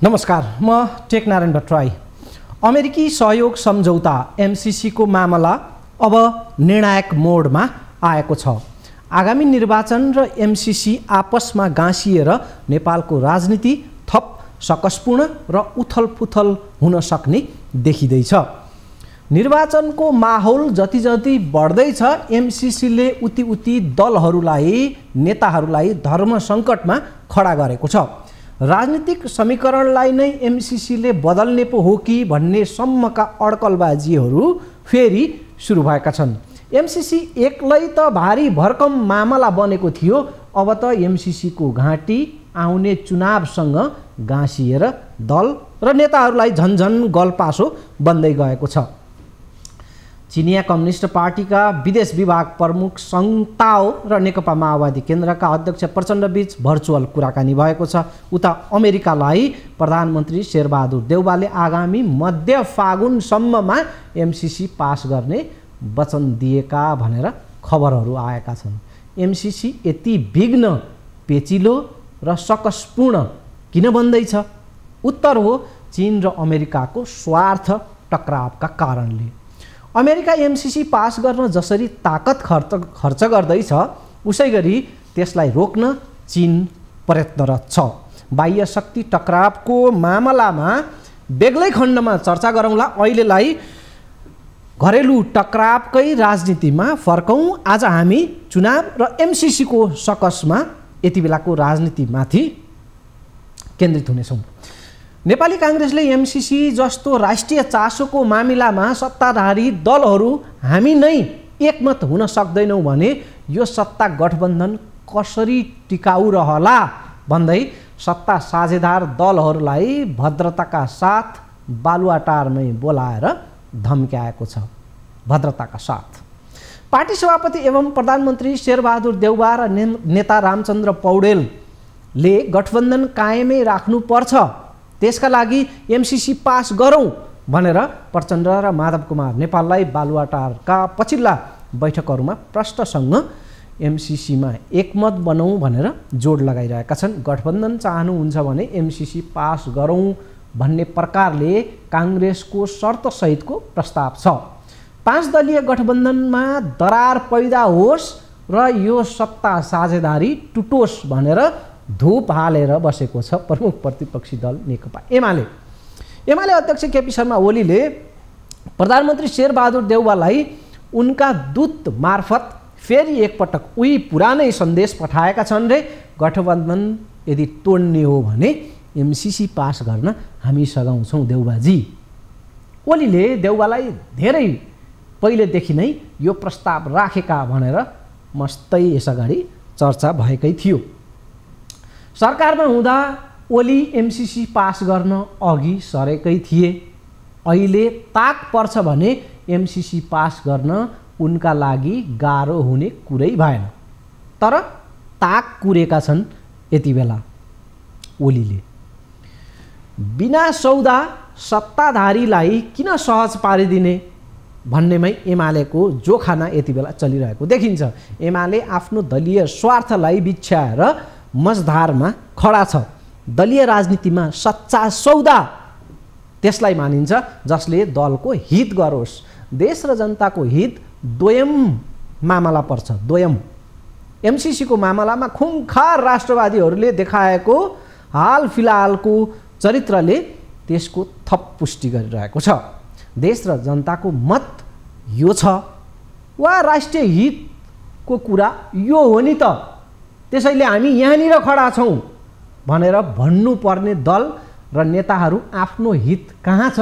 नमस्कार, म टेकनारायण भट्टराई। अमेरिकी सहयोग सम्झौता एमसीसी को मामला अब निर्णायक मोडमा आएको छ। आगामी निर्वाचन र एमसीसी आपसमा गाँसिएर नेपालको राजनीति थप सकसपूर्ण र उथलपुथल हुन सक्ने देखिँदैछ। निर्वाचनको माहौल जति जति बढ्दैछ, एमसीसीले उति उति दलहरूलाई, नेताहरूलाई धर्म सङ्कटमा खडा गरेको छ। राजनीतिक समीकरणलाई नै एमसीसीले बदल्ने पो हो कि भन्ने सम्मका अड्कलबाजीहरू फेरि सुरु भएका छन्। एमसीसी एक्लै त भारी भरकम मामला बनेको थियो, अब त एमसीसीको घाँटी आउने चुनावसँग गाँसिएर दल र नेताहरूलाई झन्झन गलपासो बन्दै गएको छ। चिनिया कम्युनिस्ट पार्टीका विदेश विभाग प्रमुख सङ ताओ र नेकपा माओवादी केन्द्रका अध्यक्ष प्रचण्डबीच भर्चुअल कुराकानी भएको छ। उता अमेरिकालाई प्रधानमन्त्री शेरबहादुर देउवाले आगामी मध्य फागुनसम्ममा एमसीसी पास गर्ने वचन दिएका भनेर खबरहरू आएका छन्। एमसीसी यति विघ्न, पेचिलो र सकसपूर्ण किन बन्दैछ? उत्तर हो चीन र अमेरिकाको स्वार्थ टकरावका कारणले। अमेरिका एमसीसी पास गर्न जसरी ताकत खर्च गर्दैछ, उसै गरी त्यसलाई रोक्न चीन प्रयत्नरत छ। बाह्य शक्ति टकरावको मामलामा बेग्लै खण्डमा चर्चा गरौँला। अहिलेलाई घरेलु टकरावकै राजनीतिमा फर्कौँ। आज हामी चुनाव र एमसीसीको सकसमा यति बेलाको राजनीतिमाथि केन्द्रित हुनेछौँ। नेपाली काङ्ग्रेसले एमसीसी जस्तो राष्ट्रिय चासोको मामिलामा सत्ताधारी दलहरू हामी नै एकमत हुन सक्दैनौँ भने यो सत्ता गठबन्धन कसरी टिकाउ रहला भन्दै सत्ता साझेदार दलहरूलाई भद्रताका साथ बालुवाटारमै बोलाएर धम्क्याएको छ। भद्रताका साथ पार्टी सभापति एवं प्रधानमन्त्री शेरबहादुर देउवा र नेता रामचन्द्र पौडेलले गठबन्धन कायमै राख्नुपर्छ, त्यसका लागि एमसीसी पास गरौँ भनेर प्रचण्ड र माधव कुमार नेपाललाई बालुवाटारका पछिल्ला बैठकहरूमा प्रष्टसँग एमसीसीमा एकमत बनाऊँ भनेर जोड लगाइरहेका छन्। गठबन्धन चाहनुहुन्छ भने एमसीसी पास गरौँ भन्ने प्रकारले काङ्ग्रेसको शर्तसहितको प्रस्ताव छ। 5 दलीय गठबन्धनमा दरार पैदा होस् र यो सत्ता साझेदारी टुटोस् भनेर धूप हालेर बसेको छ प्रमुख प्रतिपक्षी दल नेकपा एमाले। एमाले अध्यक्ष केपी शर्मा ओलीले प्रधानमन्त्री शेरबहादुर देउवालाई उनका दूत मार्फत फेरि एकपटक उही पुरानै सन्देश पठाएका छन् रे, गठबन्धन यदि तोड्ने हो भने एमसीसी पास गर्न हामी सघाउँछौँ देउबाजी। ओलीले देउवालाई धेरै पहिलेदेखि नै यो प्रस्ताव राखेका भनेर मस्तै यसअगाडि चर्चा भएकै थियो। सरकारमा हुँदा ओली एमसीसी पास गर्न अघि सरेकै थिए। अहिले ताक पर्छ भने एमसीसी पास गर्न उनका लागि गाह्रो हुने कुरै भएन। तर ताक कुरेका छन् यति बेला ओलीले। बिना सौदा सत्ताधारीलाई किन सहज पारिदिने भन्नेमै एमालेको जोखाना यति बेला चलिरहेको देखिन्छ। एमाले आफ्नो दलीय स्वार्थलाई बिछ्याएर मझधारमा खडा छ। दलीय राजनीतिमा सच्चा सौदा त्यसलाई मानिन्छ जसले दलको हित गरोस्। देश र जनताको हित दोयम मामला पर्छ। दोयम एमसीसीको मामलामा खुङखार राष्ट्रवादीहरूले देखाएको हाल फिलहालको चरित्रले त्यसको थप पुष्टि गरिरहेको छ। देश र जनताको मत यो छ वा राष्ट्रिय हितको कुरा यो हो नि त, त्यसैले हामी यहाँनिर खडा छौँ भनेर भन्नुपर्ने दल र नेताहरू आफ्नो हित कहाँ छ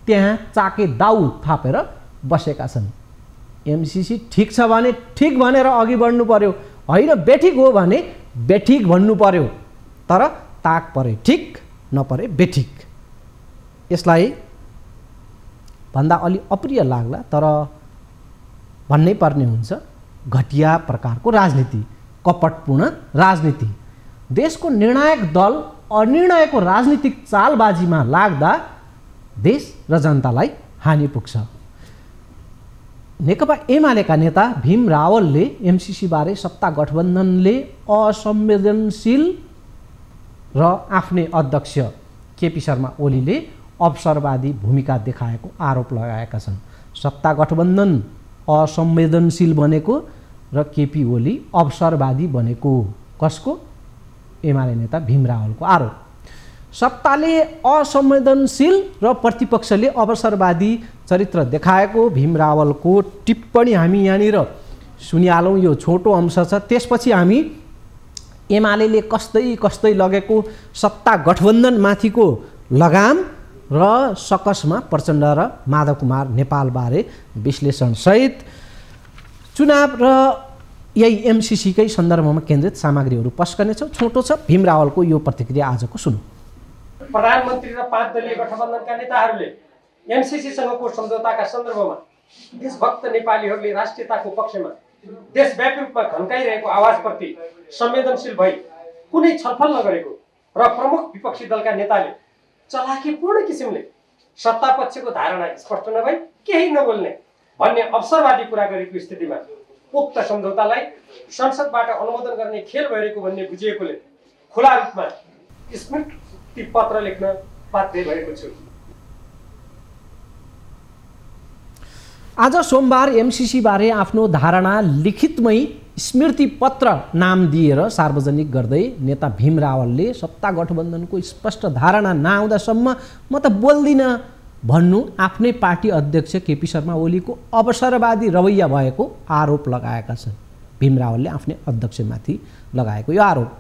त्यहाँ चाके दाउ थापेर बसेका छन्। एमसीसी ठिक छ भने ठिक भनेर अघि बढ्नु पर्यो, होइन बेठिक हो भने बेठिक भन्नु पर्यो। तर ताक परे ठिक, नपरे बेठिक। यसलाई भन्दा अलि अप्रिय लाग्ला तर भन्नै पर्ने हुन्छ। घटिया प्रकारको राजनीति, कपटपूर्ण राजनीति। देशको निर्णायक दल अनिर्णयको राजनीतिक चालबाजीमा लाग्दा देश र जनतालाई हानि पुग्छ। नेकपा एमालेका नेता भीम रावलले एमसीसी बारे सत्ता गठबन्धनले असंवेदनशील र आफ्नै अध्यक्ष केपी शर्मा ओलीले अवसरवादी भूमिका देखाएको आरोप लगाएका छन्। सत्ता गठबन्धन असंवेदनशील बनेको र केपी ओली अवसरवादी बनेको कसको? एमाले नेता भीम रावलको आरोप। सत्ताले असंवेदनशील र प्रतिपक्षले अवसरवादी चरित्र देखाएको भीम रावलको टिप्पणी हामी यहाँनिर सुनिहालौँ। यो छोटो अंश छ। त्यसपछि हामी एमाले कस्दै लगेको सत्ता गठबन्धनमाथिको लगाम र सकसमा प्रचण्ड र माधव कुमार नेपालबारे विश्लेषणसहित चुनाव र यही एमसिसीकै सन्दर्भमा केन्द्रित सामग्रीहरू पस्कनेछौँ। छोटो छ। भीम रावलको यो प्रतिक्रिया आजको सुनौँ। प्रधानमन्त्री र 5 दलीय गठबन्धनका नेताहरूले एमसिसीसँगको सम्झौताका सन्दर्भमा देशभक्त नेपालीहरूले राष्ट्रियताको पक्षमा देशव्यापी रूपमा घन्काइरहेको आवाजप्रति संवेदनशील भई कुनै छलफल नगरेको र प्रमुख विपक्षी दलका नेताले चलाखीपूर्ण किसिमले सत्ता पक्षको धारणा स्पष्ट नभई केही नबोल्ने भन्ने अवसरवादी कुरा गरेको स्थितिमा उक्त सम्झौतालाई संसदबाट अनुमोदन गर्ने खेल भइरहेको भन्ने बुझिएकोले खुला रूपमा स्मृति पत्र लेख्न बाध्य भएको छु। आज सोमबार एमसिसी बारे आफ्नो धारणा लिखितमै स्मृति पत्र नाम दिएर सार्वजनिक गर्दै नेता भीम रावलले सत्ता गठबन्धनको स्पष्ट धारणा नआउँदासम्म म त बोल्दिनँ भन्नु आफ्नै पार्टी अध्यक्ष केपी शर्मा ओलीको अवसरवादी रवैया भएको आरोप लगाएका छन्। भीम रावलले आफ्नै अध्यक्षमाथि लगाएको यो आरोप।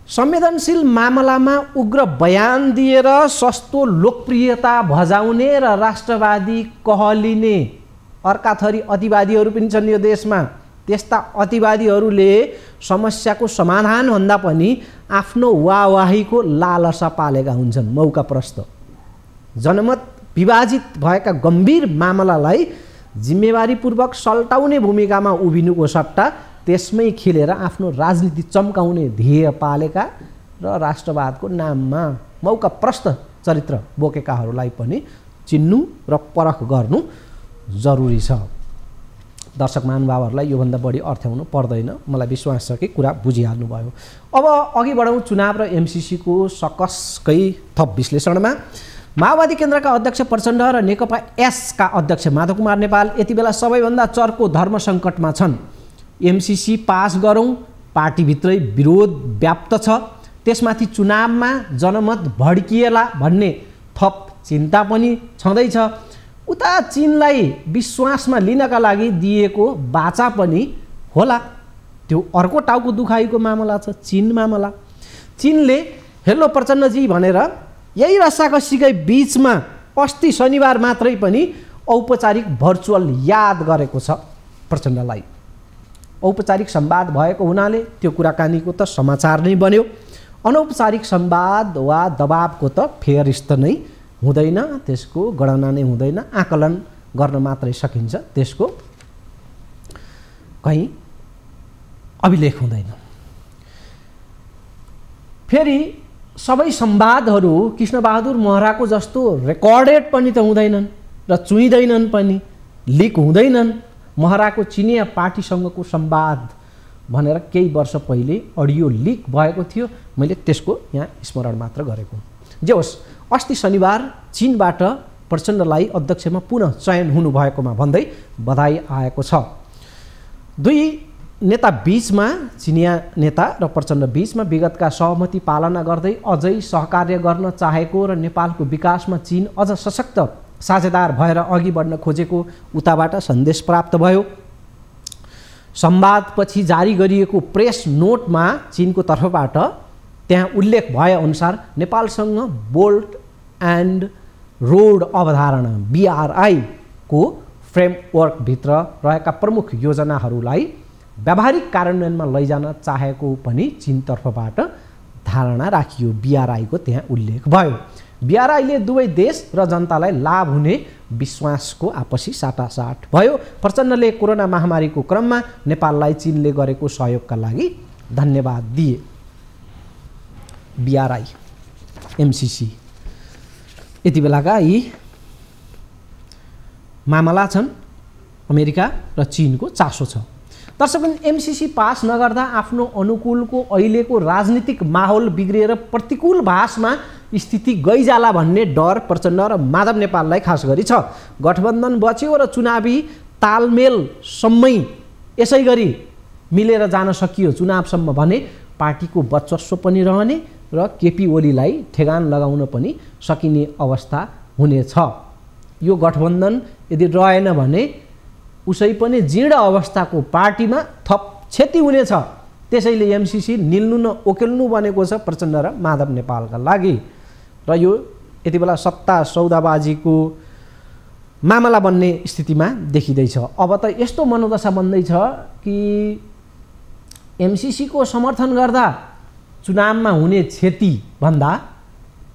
संवेदनशील मामलामा उग्र बयान दिएर सस्तो लोकप्रियता भजाउने र राष्ट्रवादी कहलिने अर्का थरी अतिवादीहरू पनि छन् यो देशमा। त्यस्ता अतिवादीहरूले समस्याको समाधानभन्दा पनि आफ्नो वाहवाहीको लालसा पालेका हुन्छन्। मौकाप्रस्त जनमत विभाजित भएका गम्भीर मामलालाई जिम्मेवारीपूर्वक सल्टाउने भूमिकामा उभिनुको सट्टा त्यसमै खेलेर आफ्नो राजनीति चम्काउने ध्येय पालेका र राष्ट्रवादको नाममा मौकाप्रस्त चरित्र बोकेकाहरूलाई पनि चिन्नु र परख गर्नु जरुरी छ। दर्शक महानुभावहरूलाई योभन्दा बढी अर्थ्याउनु पर्दैन। मलाई विश्वास छ कि कुरा बुझिहाल्नुभयो। अब अघि बढौँ चुनाव र एमसिसीको सकसकै थप विश्लेषणमा। माओवादी केन्द्रका अध्यक्ष प्रचण्ड र नेकपा एसका अध्यक्ष माधव कुमार नेपाल यति बेला सबैभन्दा चर्को धर्म सङ्कटमा छन्। एमसिसी पास गरौँ, पार्टीभित्रै विरोध व्याप्त छ, त्यसमाथि चुनावमा जनमत भड्किएला भन्ने थप चिन्ता पनि छँदैछ। उता चीनलाई विश्वासमा लिनका लागि दिएको बाचा पनि होला। त्यो अर्को टाउको दुखाइको मामला छ, चीन मामला। चीनले हेलो प्रचण्डजी भनेर यही रस्साकसीकै बीचमा अस्ति शनिबार मात्रै पनि औपचारिक भर्चुअल याद गरेको छ प्रचण्डलाई। औपचारिक संवाद भएको हुनाले त्यो कुराकानीको त समाचार नै बन्यो। अनौपचारिक संवाद वा दबाबको त फेरिस्त नै हुँदैन, त्यसको गणना नै हुँदैन, आकलन गर्न मात्रै सकिन्छ, त्यसको कहीँ अभिलेख हुँदैन। फेरि सबै संवादहरू कृष्णबहादुर महराको जस्तो रेकर्डेड पनि त हुँदैनन् र चुइँदैनन् पनि, लिक हुँदैनन्। महराको चिनिया पार्टीसँगको संवाद भनेर केही वर्ष पहिले अडियो लिक भएको थियो, मैले त्यसको यहाँ स्मरण मात्र गरेको। जे होस्, अस्ति शनिबार चीनबाट प्रचण्डलाई अध्यक्षमा पुनः चयन हुनुभएकोमा भन्दै बधाई आएको छ। दुई नेता बीचमा, चिनिया नेता र प्रचण्ड बीचमा विगतका सहमति पालना गर्दै अझै सहकार्य गर्न चाहेको र नेपालको विकासमा चीन अझ सशक्त साझेदार भएर अघि बढ्न खोजेको उताबाट सन्देश प्राप्त भयो। संवादपछि जारी गरिएको प्रेस नोटमा चीनको तर्फबाट त्यहाँ उल्लेख भएअनुसार नेपालसँग बोल्ट एन्ड रोड अवधारणा BRI को फ्रेमवर्कभित्र रहेका प्रमुख योजनाहरूलाई व्यावहारिक कार्यान्वयनमा लैजान चाहेको पनि चीनतर्फबाट धारणा राखियो। BRI को त्यहाँ उल्लेख भयो। BRI ले दुवै देश र जनतालाई लाभ हुने विश्वासको आपसी साटासाट भयो। प्रचण्डले कोरोना महामारीको क्रममा नेपाललाई चीनले गरेको सहयोगका लागि धन्यवाद दिए। BRI, MCC यति बेलाका यी मामला छन्। अमेरिका र चीनको चासो छ। दर्शकगण, MCC पास नगर्दा आफ्नो अनुकूलको अहिलेको राजनीतिक माहौल बिग्रिएर प्रतिकूल भाषमा स्थिति गइजाला भन्ने डर प्रचण्ड र माधव नेपाललाई खास गरी छ। गठबन्धन बच्यो र चुनावी तालमेलसम्मै यसै गरी मिलेर जान सकियो चुनावसम्म भने पार्टीको वर्चस्व पनि रहने र केपी ओलीलाई ठेगान लगाउन पनि सकिने अवस्था हुनेछ। यो गठबन्धन यदि रहेन भने उसै पनि जीर्ण अवस्थाको पार्टीमा थप क्षति हुनेछ। त्यसैले एमसीसी निल्नु न ओकेल्नु बनेको छ प्रचण्ड र माधव नेपालका लागि। र यो यति बेला सत्ता सौदाबाजीको मामला बन्ने स्थितिमा देखिँदैछ। अब त यस्तो मनोदशा बन्दैछ कि एमसीसी को समर्थन गर्दा चुनावमा हुने क्षति भन्दा,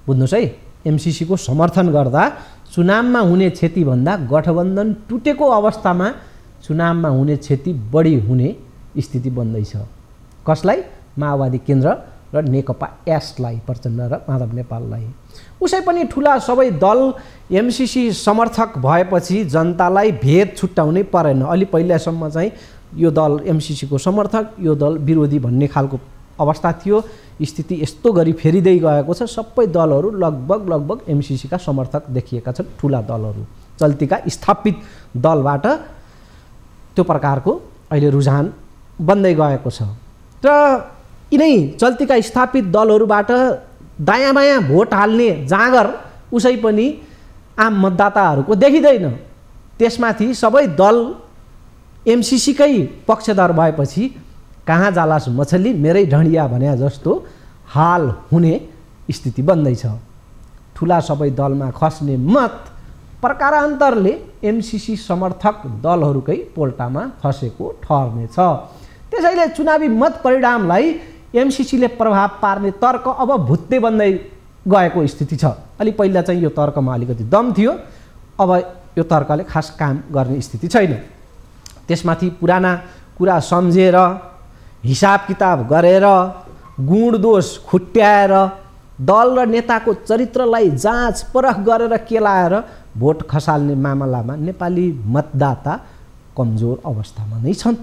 बुझ्नुहोस् है, एमसीसी को समर्थन गर्दा चुनावमा हुने क्षति भन्दा गठबन्धन टुटेको अवस्थामा चुनावमा हुने क्षति बढी हुने स्थिति बन्दैछ। कसलाई? माओवादी केन्द्र र नेकपा एसलाई, प्रचण्ड र माधव नेपाललाई। उसै पनि ठुला सबै दल एमसीसी समर्थक भएपछि जनतालाई भेद छुट्याउनै परेन। अलि पहिलासम्म चाहिँ यो दल एमसीसी को समर्थक, यो दल विरोधी भन्ने खालको अवस्था थियो। स्थिति यस्तो गरी फेरिँदै गएको छ। सबै दलहरू लगभग एमसीसी का समर्थक देखिएका छन्। ठुला दलहरू, चल्तीका स्थापित दलबाट त्यो प्रकारको अहिले रुझान बन्दै गएको छ। र यिनै चल्तीका स्थापित दलहरूबाट दायाँ बायाँ भोट हाल्ने जाँगर उसै पनि आम मतदाताहरूको देखिँदैन। त्यसमाथि सबै दल एमसीसी कै पक्षधर भएपछि कहाँ जालास मछली मेरै ढडिया भने जस्तो हाल हुने स्थिति बन्दैछ। ठुला सबै दलमा खस्ने मत प्रकारान्तरले एमसीसी समर्थक दलहरूकै पोल्टामा खसेको ठहर्नेछ। त्यसैले चुनावी मत परिणामलाई एमसीसीले प्रभाव पार्ने तर्क अब भुत्ते बन्दै गएको स्थिति छ। अलि पहिला चाहिँ यो तर्कमा अलिकति दम थियो, अब यो तर्कले खास काम गर्ने स्थिति छैन। त्यसमाथि पुराना कुरा सम्झेर, हिसाब किताब गरेर, गुण दोष खुट्याएर, दल र नेताको चरित्रलाई जाँच परख गरेर केलाएर भोट खसाल्ने मामलामा नेपाली मतदाता कमजोर अवस्थामा नै छन्।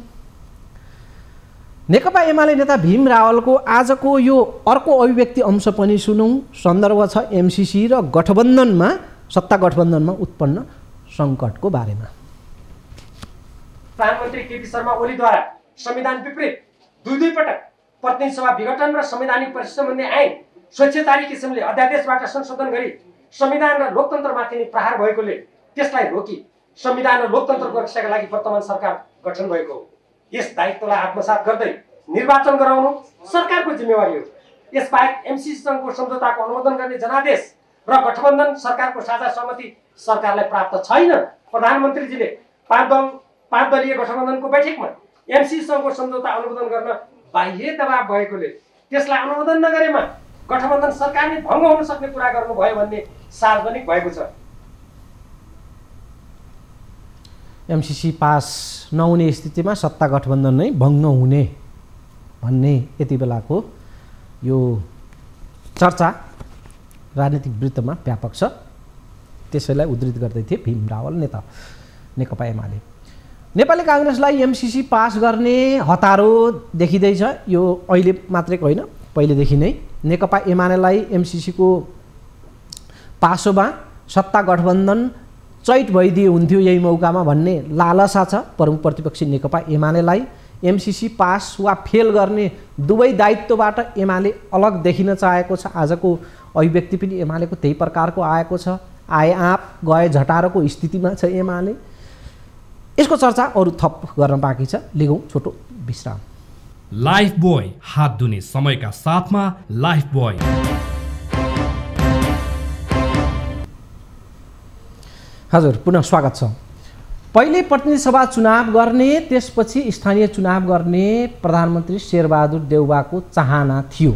नेकपा एमाले नेता भीम रावलको आजको यो अर्को अभिव्यक्ति अंश पनि सुनौँ। सन्दर्भ छ एमसीसी र गठबन्धनमा, सत्ता गठबन्धनमा उत्पन्न सङ्कटको बारेमा। प्रधानमन्त्री केपी शर्मा ओलीद्वारा संविधान विपरीत दुई पटक प्रतिनिधि सभा विघटन र संवैधानिक परिषद सम्बन्धी ऐन स्वेच्छाचारी किसिमले अध्यादेशबाट संशोधन गरी संविधान र लोकतन्त्रमाथि नै प्रहार भएकोले त्यसलाई रोकी संविधान र लोकतन्त्रको रक्षाका लागि वर्तमान सरकार गठन भएको हो। यस दायित्वलाई आत्मसात गर्दै निर्वाचन गराउनु सरकारको जिम्मेवारी हो। यसबाहेक एमसीसीसँगको सम्झौताको अनुमोदन गर्ने जनादेश र गठबन्धन सरकारको साझा सहमति सरकारलाई प्राप्त छैन। प्रधानमन्त्रीजीले पाँच दलीय गठबन्धनको बैठकमा एमसीसीसँगको सम्झौता अनुमोदन गर्न बाह्य दबाव भएकोले त्यसलाई अनुमोदन नगरेमा गठबन्धन सरकार नै भङ्ग हुन सक्ने कुरा गर्नुभयो भन्ने सार्वजनिक भएको छ। एमसीसी पास नहुने स्थितिमा सत्ता गठबन्धन नै भङ्ग हुने भन्ने यति बेलाको यो चर्चा राजनीतिक वृत्तमा व्यापक छ। त्यसैलाई उद्धृत गर्दै थिए भीम रावल नेता नेकपा एमाले। नेपाली काङ्ग्रेसलाई एमसीसी पास गर्ने हतारो देखिँदैछ। यो अहिले मात्रै होइन, पहिलेदेखि नै नेकपा एमालेलाई एमसीसी को पासोमा सत्ता गठबन्धन चैट भइदिए हुन्थ्यो यही मौकामा भन्ने लालसा छ प्रमुख प्रतिपक्षी नेकपा एमालेलाई। एमसीसी पास वा फेल गर्ने दुवै दायित्वबाट एमाले अलग देखिन चाहेको छ। आजको अभिव्यक्ति पनि एमालेको त्यही प्रकारको आएको छ। आए आँप गए झटारोको स्थितिमा छ एमाले। यसको चर्चा अरू थप गर्न बाँकी छ। लिगौँ छोटो विश्राम। लाइफ बोय, हात धुने समयका साथमा लाइफ बोय। हजुर, पुनः स्वागत छ। पहिले प्रतिनिधि सभा चुनाव गर्ने, त्यसपछि स्थानीय चुनाव गर्ने प्रधानमन्त्री शेरबहादुर देउवाको चाहना थियो।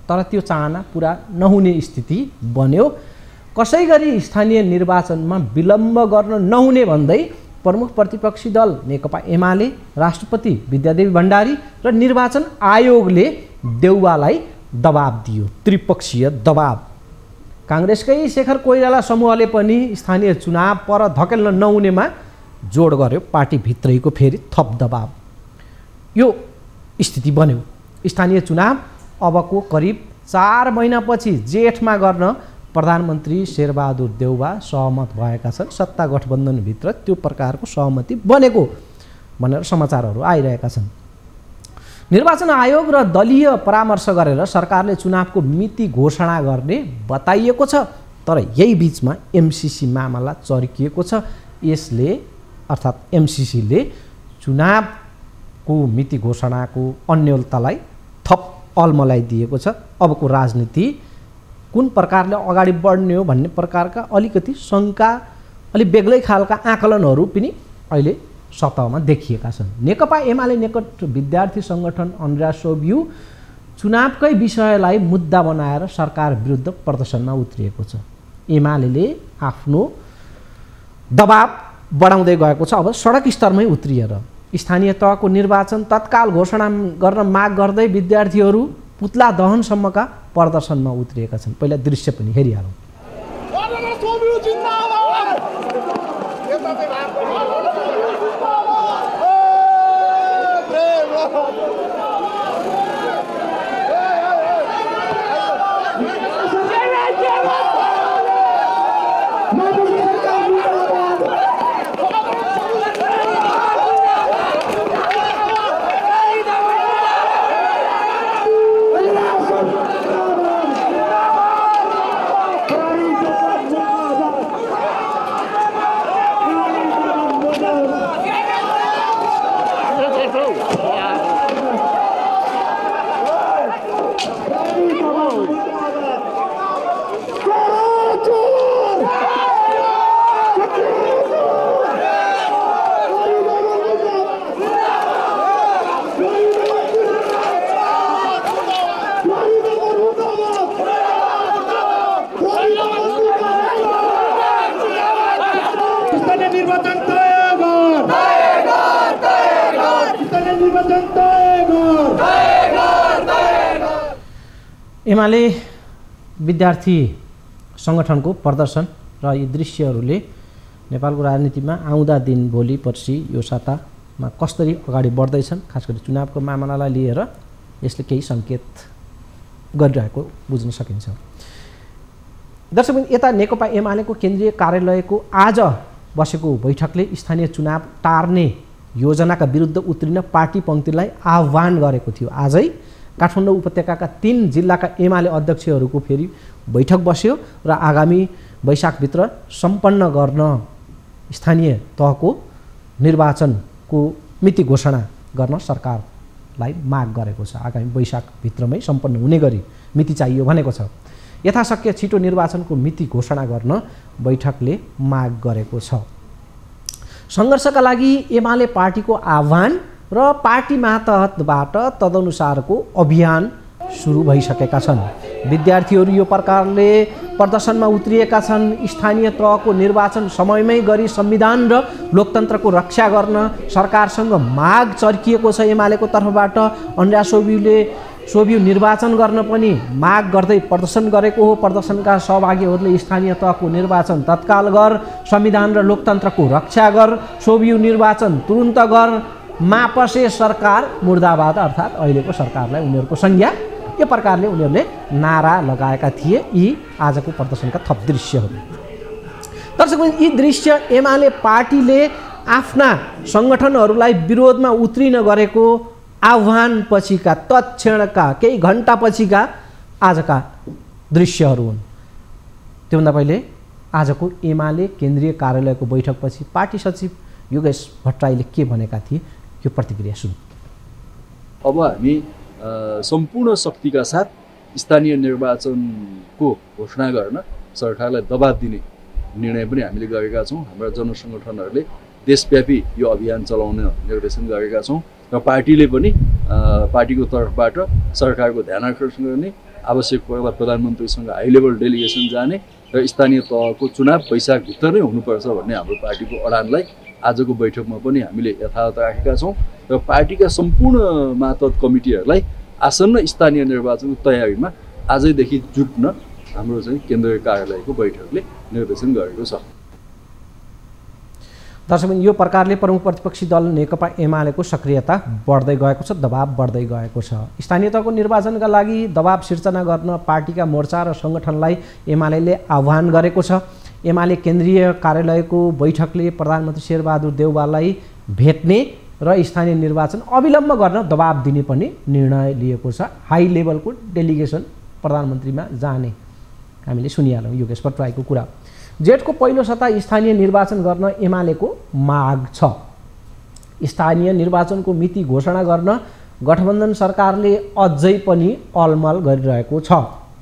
तर त्यो चाहना पुरा नहुने स्थिति बन्यो। कसै गरी स्थानीय निर्वाचनमा विलम्ब गर्न नहुने भन्दै प्रमुख प्रतिपक्षी दल नेकपा एमाले, राष्ट्रपति विद्यादेवी भण्डारी र निर्वाचन आयोगले देउवालाई दबाब दियो, त्रिपक्षीय दबाब। काङ्ग्रेसकै शेखर कोइराला समूहले पनि स्थानीय चुनाव पर धकेल्न नहुनेमा जोड गर्यो। पार्टीभित्रैको फेरि थप दबाब। यो स्थिति बन्यो। स्थानीय चुनाव अबको करिब 4 महिनापछि जेठमा गर्न प्रधानमन्त्री शेरबहादुर देउवा सहमत भएका छन्। सत्ता गठबन्धनभित्र त्यो प्रकारको सहमति बनेको भनेर समाचारहरू आइरहेका छन्। निर्वाचन आयोग र दलीय परामर्श गरेर सरकारले चुनावको मिति घोषणा गर्ने बताइएको छ। तर यही बिचमा एमसीसी मामला चर्किएको छ। यसले अर्थात् एमसीसीले चुनावको मिति घोषणाको अन्यलतालाई थप अल्मलाइदिएको छ। अबको राजनीति कुन प्रकारले अगाडि बढ्ने हो भन्ने प्रकारका अलिकति शङ्का, अलिक बेग्लै खालका आकलनहरू पनि अहिले सतहमा देखिएका छन्। नेकपा एमाले निकट विद्यार्थी सङ्गठन अन्ड्रास सोभियु चुनावकै विषयलाई मुद्दा बनाएर सरकार विरुद्ध प्रदर्शनमा उत्रिएको छ। एमाले आफ्नो दबाब बढाउँदै गएको छ। अब सडक स्तरमै उत्रिएर स्थानीय तहको निर्वाचन तत्काल घोषणा गर्न माग गर्दै विद्यार्थीहरू पुतला दहनसम्मका प्रदर्शनमा उत्रिएका छन्। पहिला दृश्य पनि हेरिहालौँ। एमाले विद्यार्थी सङ्गठनको प्रदर्शन र यी दृश्यहरूले नेपालको राजनीतिमा आउँदा दिन भोलि पर्सि यो सातामा कसरी अगाडि बढ्दैछन्, खास गरी चुनावको मामलालाई लिएर यसले केही सङ्केत गरिरहेको बुझ्न सकिन्छ। दर्शक, यता नेकपा एमालेको केन्द्रीय कार्यालयको आज बसेको बैठकले स्थानीय चुनाव टार्ने योजनाका विरुद्ध उत्रिन पार्टी पङ्क्तिलाई आह्वान गरेको थियो। आजै काठमाडौँ उपत्यकाका 3 जिल्लाका एमाले अध्यक्षहरूको फेरि बैठक बस्यो र आगामी वैशाखभित्र सम्पन्न गर्न स्थानीय तहको निर्वाचनको मिति घोषणा गर्न सरकारलाई माग गरेको छ। आगामी वैशाखभित्रमै सम्पन्न हुने गरी मिति चाहियो भनेको छ। यथाशक्य छिटो निर्वाचनको मिति घोषणा गर्न बैठकले माग गरेको छ। सङ्घर्षका लागि एमाले पार्टीको आह्वान र पार्टी मातहतबाट तदनुसारको अभियान सुरु भइसकेका छन्। विद्यार्थीहरू यो प्रकारले प्रदर्शनमा उत्रिएका छन्। स्थानीय तहको निर्वाचन समयमै गरी संविधान र लोकतन्त्रको रक्षा गर्न सरकारसँग माग चर्किएको छ। एमालेको तर्फबाट अन्ड्रास सोभियु निर्वाचन गर्न पनि माग गर्दै प्रदर्शन गरेको हो। प्रदर्शनका सहभागीहरूले स्थानीय तहको निर्वाचन तत्काल गर, संविधान र लोकतन्त्रको रक्षा गर, सोभियु निर्वाचन तुरुन्त गर, मापसे सरकार मुर्दाबाद अर्थात् अहिलेको सरकारलाई उनीहरूको संज्ञा, यो प्रकारले उनीहरूले नारा लगाएका थिए। यी आजको प्रदर्शनका थप दृश्यहरू। दर्शक, यी दृश्य एमाले पार्टीले आफ्ना सङ्गठनहरूलाई विरोधमा उत्रिन गरेको आह्वान पछिका, तत्क्षणका केही घण्टा पछिका आजका दृश्यहरू हुन्। त्योभन्दा पहिले आजको एमाले केन्द्रीय कार्यालयको बैठकपछि पार्टी सचिव योगेश भट्टराईले के भनेका थिए, यो प्रतिक्रिया सुनौँ। अब हामी सम्पूर्ण शक्तिका साथ स्थानीय निर्वाचनको घोषणा गर्न सरकारलाई दबाब दिने निर्णय पनि हामीले गरेका छौँ। हाम्रा जनसङ्गठनहरूले देशव्यापी यो अभियान चलाउने निर्देशन गरेका छौँ र पार्टीले पनि पार्टीको तर्फबाट सरकारको ध्यान आकर्षण गर्ने, आवश्यक पर्दा प्रधानमन्त्रीसँग हाई लेभल डेलिगेसन जाने र स्थानीय तहको चुनाव वैशाखभित्र नै हुनुपर्छ भन्ने हाम्रो पार्टीको अडानलाई आजको बैठकमा पनि हामीले यथावत राखेका छौँ र पार्टीका सम्पूर्ण मातहत कमिटीहरूलाई आसन्न स्थानीय निर्वाचनको तयारीमा आजैदेखि जुट्न हाम्रो चाहिँ केन्द्रीय कार्यालयको बैठकले निर्देशन गरेको छ। दर्शकबिन यो प्रकारले प्रमुख प्रतिपक्षी दल नेकपा एमालेको सक्रियता बढ्दै गएको छ, दबाब बढ्दै गएको छ। स्थानीय तहको निर्वाचनका लागि दबाब सिर्जना गर्न पार्टीका मोर्चा र सङ्गठनलाई एमाले आह्वान गरेको छ। एमाले केन्द्रीय कार्यालयको बैठकले प्रधानमन्त्री शेरबहादुर देउवालाई भेट्ने र स्थानीय निर्वाचन अविलम्ब गर्न दबाब दिने पनि निर्णय लिएको छ। हाई लेभलको डेलिगेसन प्रधानमन्त्रीमा जाने हामीले सुनिहाल्यौँ योगेश भट्टराईको कुरा। जेठको पहिलो सता स्थानीय निर्वाचन गर्न एमालेको माग छ। स्थानीय निर्वाचनको मिति घोषणा गर्न गठबन्धन सरकारले अझै पनि अलमल गरिरहेको छ।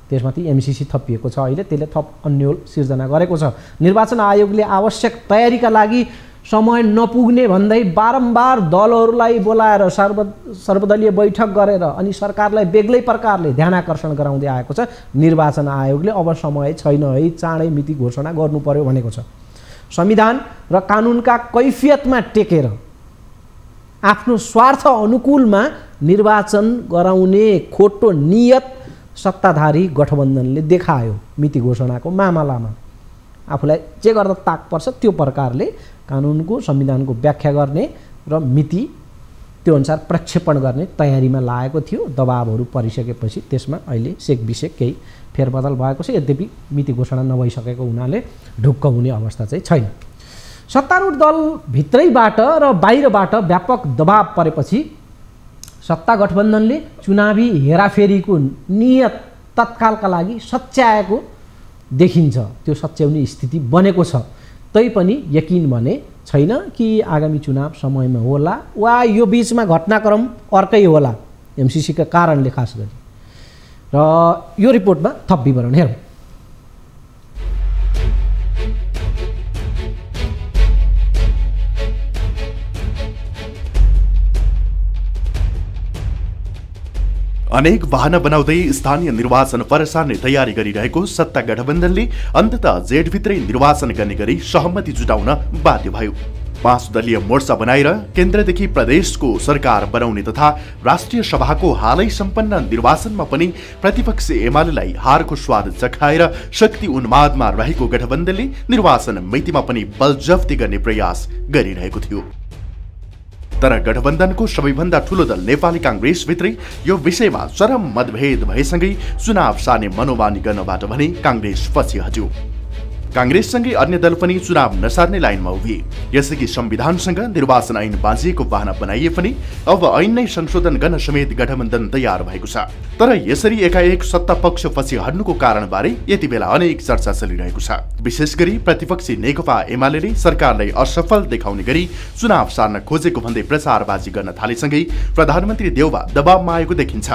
त्यसमाथि एमसीसी थपिएको छ, अहिले त्यसले थप अन्यल सिर्जना गरेको छ। निर्वाचन आयोगले आवश्यक तयारीका लागि समय नपुग्ने भन्दै बारम्बार दलहरूलाई बोलाएर सर्वदलीय बैठक गरेर अनि सरकारलाई बेग्लै प्रकारले ध्यानाकर्षण गराउँदै आएको छ। निर्वाचन आयोगले अब समय छैन है, चाँडै मिति घोषणा गर्नु पर्यो भनेको छ। संविधान र कानुनका कैफियतमा टेकेर आफ्नो स्वार्थ अनुकूलमा निर्वाचन गराउने खोटो नियत सत्ताधारी गठबन्धनले देखायो। मिति घोषणाको मामलामा आफूलाई जे गर्दा ताक पर्छ त्यो प्रकारले कानुनको संविधानको व्याख्या गर्ने र मिति त्यो अनुसार प्रक्षेपण गर्ने तयारीमा लागेको थियो। दबाबहरू परिसकेपछि त्यसमा अहिले सेक बिसेक केही फेरबदल भएको छ। यद्यपि मिति घोषणा नभइसकेको हुनाले ढुक्क हुने अवस्था चाहिँ छैन। सत्तारूढ दल भित्रैबाट र बाहिरबाट व्यापक दबाब परेपछि सत्ता गठबन्धनले चुनावी हेराफेरीको नियत तत्कालका लागि सच्याएको देखिन्छ। त्यो सच्याउने स्थिति बनेको छ। तैपनि यकिन भने छैन कि आगामी चुनाव समयमा होला वा यो बिचमा घटनाक्रम अर्कै होला एमसीसीका कारणले खास गरी। र यो रिपोर्टमा थप विवरण हेरौँ। अनेक बहाना बनाउँदै स्थानीय निर्वाचन पर सार्ने तयारी गरिरहेको सत्ता गठबन्धनले अन्ततः जेठभित्रै निर्वाचन गर्ने गरी सहमति जुटाउन बाध्य भयो। 5 दलीय मोर्चा बनाएर केन्द्रदेखि प्रदेशको सरकार बनाउने तथा राष्ट्रिय सभाको हालै सम्पन्न निर्वाचनमा पनि प्रतिपक्ष एमालेलाई हारको स्वाद चखाएर शक्ति उन्मादमा रहेको गठबन्धनले निर्वाचन मितिमा पनि बलजफ्ती गर्ने प्रयास गरिरहेको थियो। तर गठबन्धनको सबैभन्दा ठूलो दल नेपाली कांग्रेस भित्रै यो विषयमा चरम मतभेद भएसँगै चुनाव सार्ने मनोमानी गर्नबाट भने कांग्रेस पछि हट्यो। कांग्रेससँगै अन्य दल पनि चुनाव नसार्ने लाइनमा उभिए। यसअघि संविधानसँग निर्वाचन ऐन बाँझिएको बहाना बनाइए पनि अब ऐन नै संशोधन गर्न समेत गठबन्धन तयार भएको छ। तर यसरी एकाएक सत्ता पक्ष पछि हट्नुको कारणबारे यति बेला अनेक चर्चा चलिरहेको छ। विशेष गरी प्रतिपक्षी नेकपा एमाले सरकारलाई असफल देखाउने गरी चुनाव सार्न खोजेको भन्दै प्रचारबाजी गर्न थालेसँगै प्रधानमन्त्री देउवा दबावमा आएको देखिन्छ।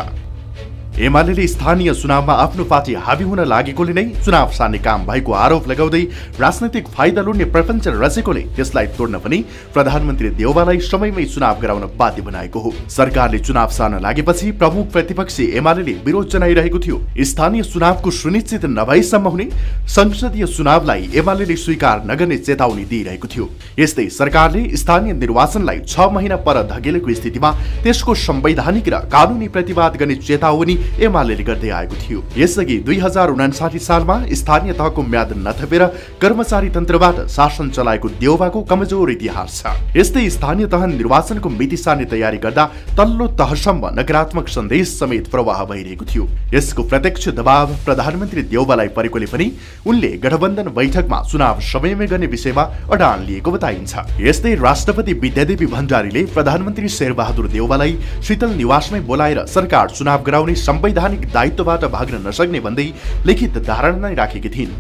एमाले स्थानीय चुनावमा आफ्नो पार्टी हावी हुन लागेकोले नै चुनाव सार्ने काम भएको आरोप लगाउँदै राजनैतिक फाइदा लुट्ने प्रपञ्च रचेकोले त्यसलाई तोड्न पनि प्रधानमन्त्री देउवालाई समयमै चुनाव गराउन बाध्य बनाएको हो। सरकारले चुनाव सार्न लागेपछि प्रमुख प्रतिपक्षी एमाले विरोध जनाइरहेको थियो। स्थानीय चुनावको सुनिश्चित नभएसम्म हुने संसदीय चुनावलाई एमाले स्वीकार नगर्ने चेतावनी दिइरहेको थियो। यस्तै सरकारले स्थानीय निर्वाचनलाई 6 महिना पर धकेलेको स्थितिमा त्यसको संवैधानिक र कानुनी प्रतिवाद गर्ने चेतावनी एमाले गर्दै आएको थियो। यसअघि 2059 सालमा स्थानीय तहको म्याद नथपेर कर्मचारी तन्त्रबाट शासन चलाएको देउवाको कमजोर इतिहास छ। यस्तै स्थानीय तह निर्वाचनको मिति सार्ने तयारी गर्दा तल्लो तहसम्म नकारात्मक सन्देश समेत प्रवाह भइरहेको थियो। यसको प्रत्यक्ष दबाव प्रधानमन्त्री देउवालाई परेकोले पनि उनले गठबन्धन बैठकमा चुनाव समयमै गर्ने विषयमा अडान लिएको बताइन्छ। यस्तै राष्ट्रपति विद्यादेवी भण्डारीले प्रधानमन्त्री शेरबहादुर देउवालाई शीतल निवासमै बोलाएर सरकार चुनाव गराउने संवैधानिक दायित्वबाट भाग्न नसक्ने भन्दै लिखित धारणा नै राखेकी थिइन्।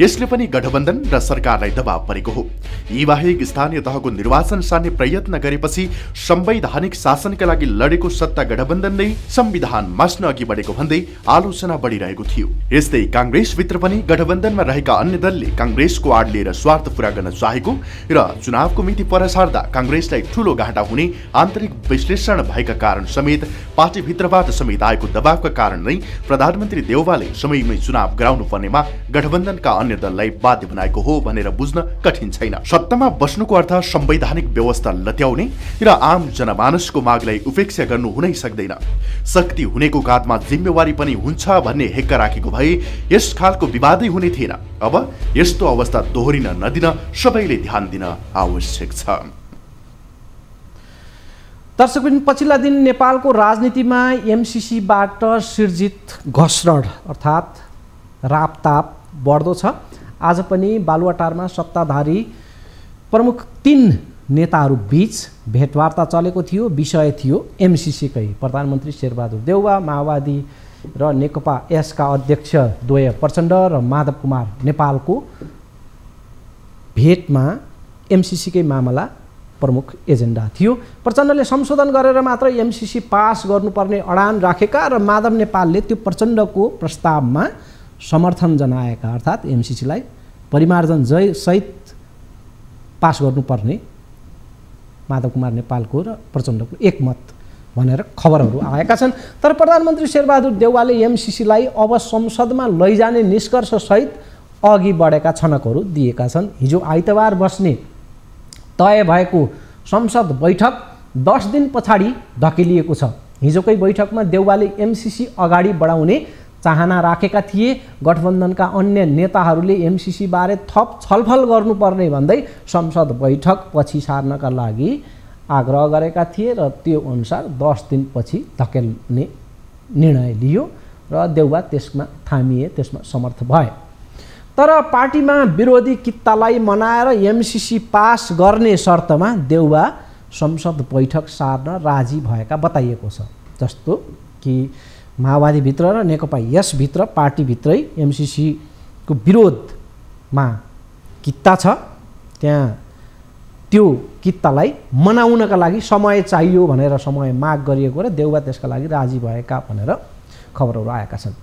यसले पनि गठबन्धन र सरकारलाई दबाव परेको हो। यी बाहेक स्थानीय तहको निर्वाचन सार्ने प्रयत्न गरेपछि संवैधानिक शासनका लागि लडेको सत्ता गठबन्धन नै संविधान मास्न अघि बढेको भन्दै आलोचना बढिरहेको थियो। यस्तै कांग्रेसभित्र पनि गठबन्धनमा रहेका अन्य दलले कांग्रेसको आड लिएर स्वार्थ पूरा गर्न चाहेको र चुनावको मिति पर सार्दा कांग्रेसलाई ठूलो घाटा हुने आन्तरिक विश्लेषण भएका कारण समेत पार्टीभित्रबाट समेत आएको दबाव चुनावका कारण नै प्रधानमन्त्री देउवाले समयमै चुनाव गराउनु पर्नेमा गठबन्धनका अन्य दललाई बाध्य बनाएको हो भनेर बुझ्न कठिन छैन। सत्तामा बस्नुको अर्थ संवैधानिक व्यवस्था लत्याउने र आम जनमानसको मागलाई उपेक्षा गर्नु हुनै सक्दैन। शक्ति हुनेको काँधमा जिम्मेवारी पनि हुन्छ भन्ने हेक्का राखेको भए यस खालको विवादै हुने थिएन। अब यस्तो अवस्था दोहोरिन नदिन सबैले ध्यान दिन आवश्यक छ। दर्शकबिन, पछिल्ला दिन नेपालको राजनीतिमा एमसीसीबाट सिर्जित घर्षण अर्थात् रापताप बढ्दो छ। आज पनि बालुवाटारमा सत्ताधारी प्रमुख 3 नेताहरू बीच भेटवार्ता चलेको थियो। विषय थियो एमसीसीकै। प्रधानमन्त्री शेरबहादुर देउवा, माओवादी र नेकपा यसका अध्यक्ष द्वय प्रचण्ड र माधव कुमार नेपालको भेटमा एमसीसीकै मामला प्रमुख एजेन्डा थियो। प्रचण्डले संशोधन गरेर मात्र एमसीसी पास गर्नुपर्ने अडान राखेका र माधव नेपालले त्यो प्रचण्डको प्रस्तावमा समर्थन जनाएका, अर्थात् एमसीसीलाई परिमार्जन सहित पास गर्नुपर्ने माधव कुमार नेपालको र प्रचण्डको एकमत भनेर खबरहरू आएका छन्। तर प्रधानमन्त्री शेरबहादुर देउवाले एमसीसीलाई अब संसदमा लैजाने निष्कर्षसहित अघि बढेका छनकहरू दिएका छन्। हिजो आइतबार बस्ने तय भएको संसद बैठक 10 दिन पछाडि धकेलिएको छ। हिजोकै बैठकमा देउवाले एमसीसी अगाडि बढाउने चाहना राखेका थिए। गठबन्धनका अन्य नेताहरूले एमसीसी बारे थप छलफल गर्नुपर्ने भन्दै संसद बैठक पछि सार्नका लागि आग्रह गरेका थिए र त्यो अनुसार 10 दिनपछि धकेल्ने निर्णय लियो र देउवा त्यसमा थामिए, त्यसमा समर्थ भए। तर पार्टीमा विरोधी कित्तालाई मनाएर एमसीसी पास गर्ने शर्तमा देउवा संसद बैठक सार्न राजी भएका बताइएको छ। जस्तो कि माओवादीभित्र र नेकपा यसभित्र पार्टीभित्रै एमसीसीको विरोधमा कित्ता छ। त्यहाँ त्यो कित्तालाई मनाउनका लागि समय चाहियो भनेर समय माग गरिएको र देउवा त्यसका लागि राजी भएका भनेर खबरहरू आएका छन्।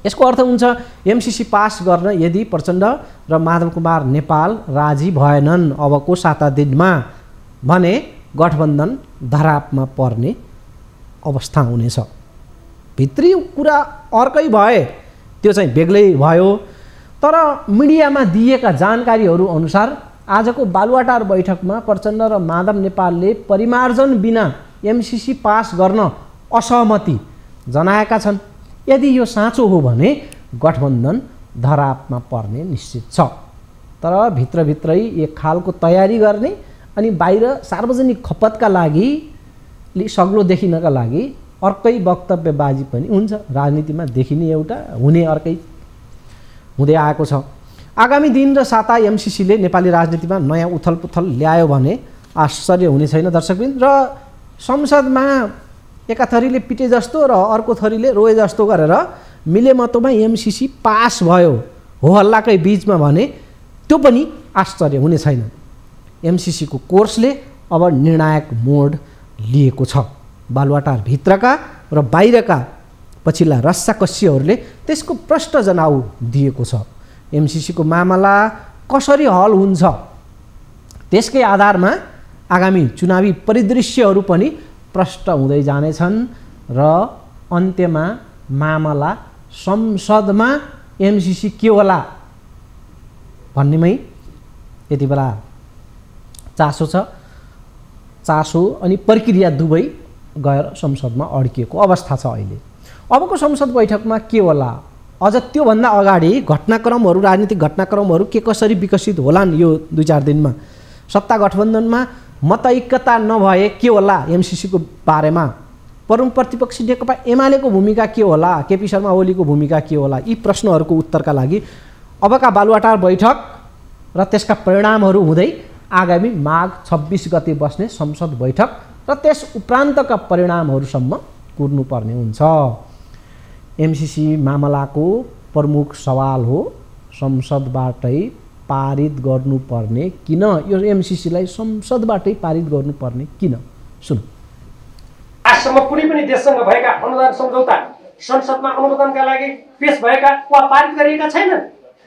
यसको अर्थ हुन्छ एमसीसी पास गर्न यदि प्रचण्ड र माधव कुमार नेपाल राजी भएनन् अबको 7 दिनमा भने गठबन्धन धरापमा पर्ने अवस्था हुनेछ। भित्री कुरा अर्कै भए त्यो चाहिँ बेग्लै भयो। तर मिडियामा दिएका जानकारीहरू अनुसार आजको बालुवाटार बैठकमा प्रचण्ड र माधव नेपालले परिमार्जन बिना एमसीसी पास गर्न असहमति जनाएका छन्। यदि यो साँचो हो भने गठबन्धन धरापमा पर्ने निश्चित छ। तर भित्रभित्रै एक खालको तयारी गर्ने अनि बाहिर सार्वजनिक खपतका लागि सग्लो देखिनका लागि अर्कै वक्तव्यबाजी पनि हुन्छ। राजनीतिमा देखिने एउटा, हुने अर्कै हुँदै आएको छ। आगामी दिन र साता एमसीसीले नेपाली राजनीतिमा नयाँ उथलपुथल ल्यायो भने आश्चर्य हुने छैन दर्शकबिन। र संसदमा एका थरीले पिटे जस्तो र अर्को थरीले रोए जस्तो गरेर मिलेमतोमा एमसीसी पास भयो हो हल्लाकै बीचमा भने त्यो पनि आश्चर्य हुने छैन। एमसीसीको कोर्सले अब निर्णायक मोड लिएको छ। बालुवाटार भित्रका र बाहिरका पछिल्ला रस्साकस्सीहरूले त्यसको प्रष्ट जनाउ दिएको छ। एमसीसीको मामला कसरी हल हुन्छ त्यसकै आधारमा आगामी चुनावी परिदृश्यहरू पनि प्रष्ट हुँदै जानेछन् र अन्त्यमा मामला संसदमा एमसीसी के होला भन्नेमै यति बेला चासो छ। चासो अनि प्रक्रिया दुवै गएर संसदमा अड्किएको अवस्था छ अहिले। अबको संसद बैठकमा के होला, अझ त्योभन्दा अगाडि घटनाक्रमहरू, राजनीतिक घटनाक्रमहरू के कसरी विकसित होलान् यो 2-4 दिनमा, सत्ता गठबन्धनमा मतैक्यता नभए के होला एमसीसीको बारेमा, प्रमुख प्रतिपक्षी नेकपा एमालेको भूमिका के होला, केपी शर्मा ओलीको भूमिका के होला, यी प्रश्नहरूको उत्तरका लागि अबका बालुवाटार बैठक र त्यसका परिणामहरू हुँदै आगामी माघ 26 गते बस्ने संसद बैठक र त्यस उपरान्तका परिणामहरूसम्म कुर्नुपर्ने हुन्छ। एमसीसी मामलाको प्रमुख सवाल हो संसदबाटै पारित गर्नुपर्ने किन, यो एमसीसीलाई संसदबाटै पारित गर्नुपर्ने किन। सुन, आजसम्म कुनै पनि देशसँग भएका अनुदान सम्झौता संसदमा अनुमोदनका लागि पेश भएका वा पारित गरिएका छैनन्।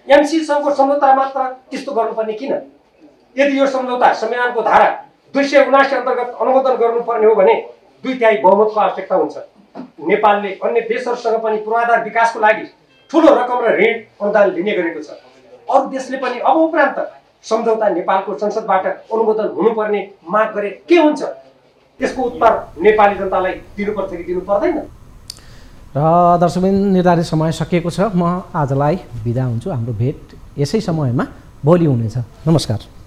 एमसीसीसँगको सम्झौता मात्र त्यस्तो गर्नुपर्ने किन? यदि यो सम्झौता संविधानको धारा 279 अन्तर्गत अनुमोदन गर्नुपर्ने हो भने 2/3 बहुमतको आवश्यकता हुन्छ। नेपालले अन्य देशहरूसँग पनि पूर्वाधार विकासको लागि ठुलो रकम र ऋण अनुदान लिने गरेको छ। अरू देशले पनि अब उपरान्त सम्झौता नेपालको संसदबाट अनुमोदन हुनुपर्ने माग गरे के हुन्छ? त्यसको उत्तर नेपाली जनतालाई दिनुपर्छ कि दिनु पर्दैन? र दर्शकबिन निर्धारित समय सकिएको छ। म आजलाई बिदा हुन्छु। हाम्रो भेट यसै समयमा भोलि हुनेछ। नमस्कार।